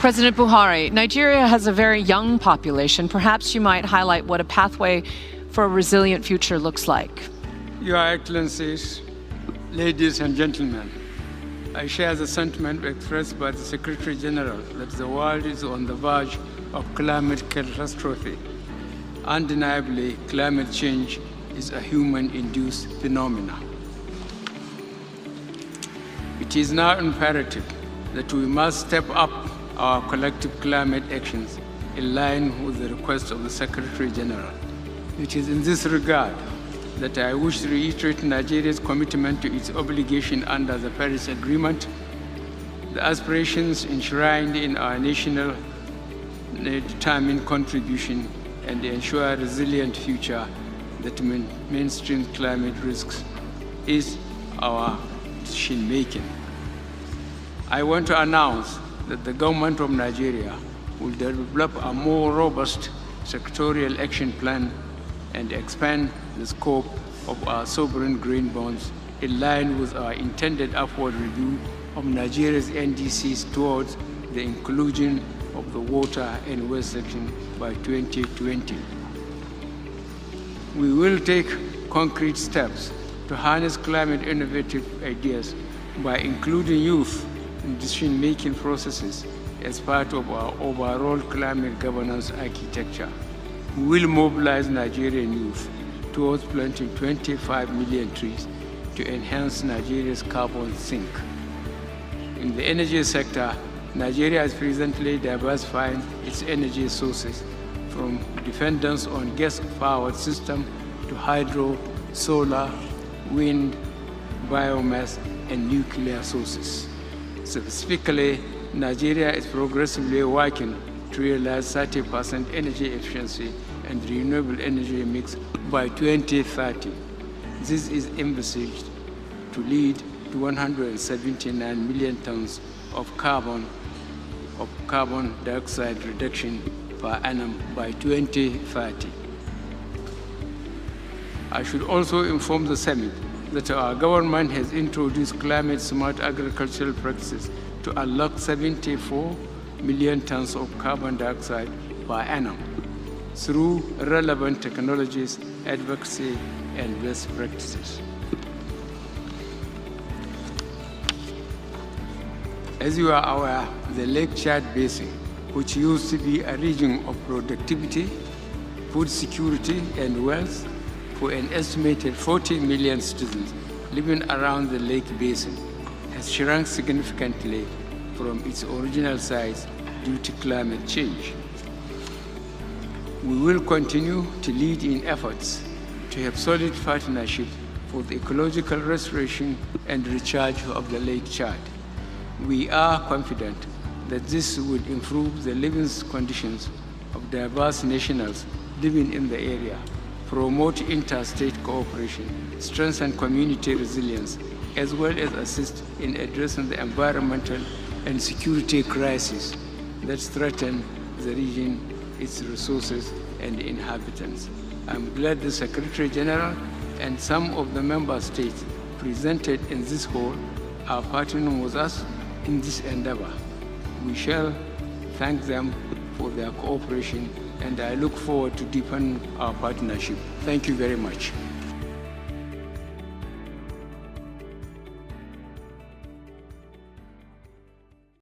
President Buhari, Nigeria has a very young population. Perhaps you might highlight what a pathway for a resilient future looks like. Your Excellencies, ladies and gentlemen, I share the sentiment expressed by the Secretary General that the world is on the verge of climate catastrophe. Undeniably, climate change is a human-induced phenomenon. It is now imperative that we must step up our collective climate actions in line with the request of the Secretary General. It is in this regard that I wish to reiterate Nigeria's commitment to its obligation under the Paris Agreement, the aspirations enshrined in our national determined contribution, and ensure a resilient future that mainstream climate risks is our decision-making. I want to announce that the government of Nigeria will develop a more robust sectorial action plan and expand the scope of our sovereign green bonds in line with our intended upward review of Nigeria's NDCs towards the inclusion of the water and waste section by 2020. We will take concrete steps to harness climate innovative ideas by including youth in decision-making processes as part of our overall climate governance architecture. We will mobilize Nigerian youth towards planting 25 million trees to enhance Nigeria's carbon sink. In the energy sector, Nigeria is presently diversifying its energy sources from dependence on gas-powered system to hydro, solar, wind, biomass, and nuclear sources. Specifically, Nigeria is progressively working to realize 30% energy efficiency and renewable energy mix by 2030. This is envisaged to lead to 179 million tons of carbon dioxide reduction per annum by 2030. I should also inform the Summit that our government has introduced climate-smart agricultural practices to unlock 74 million tons of carbon dioxide per annum through relevant technologies, advocacy, and best practices. As you are aware, the Lake Chad Basin, which used to be a region of productivity, food security, and wealth for an estimated 40 million citizens living around the lake basin, has shrunk significantly from its original size due to climate change. We will continue to lead in efforts to have solid partnership for the ecological restoration and recharge of the Lake Chad. We are confident that this would improve the living conditions of diverse nationals living in the area, promote interstate cooperation, strengthen community resilience, as well as assist in addressing the environmental and security crises that threaten the region, its resources, and inhabitants. I'm glad the Secretary General and some of the member states presented in this hall are partnering with us in this endeavor. We shall thank them for their cooperation, and I look forward to deepening our partnership. Thank you very much.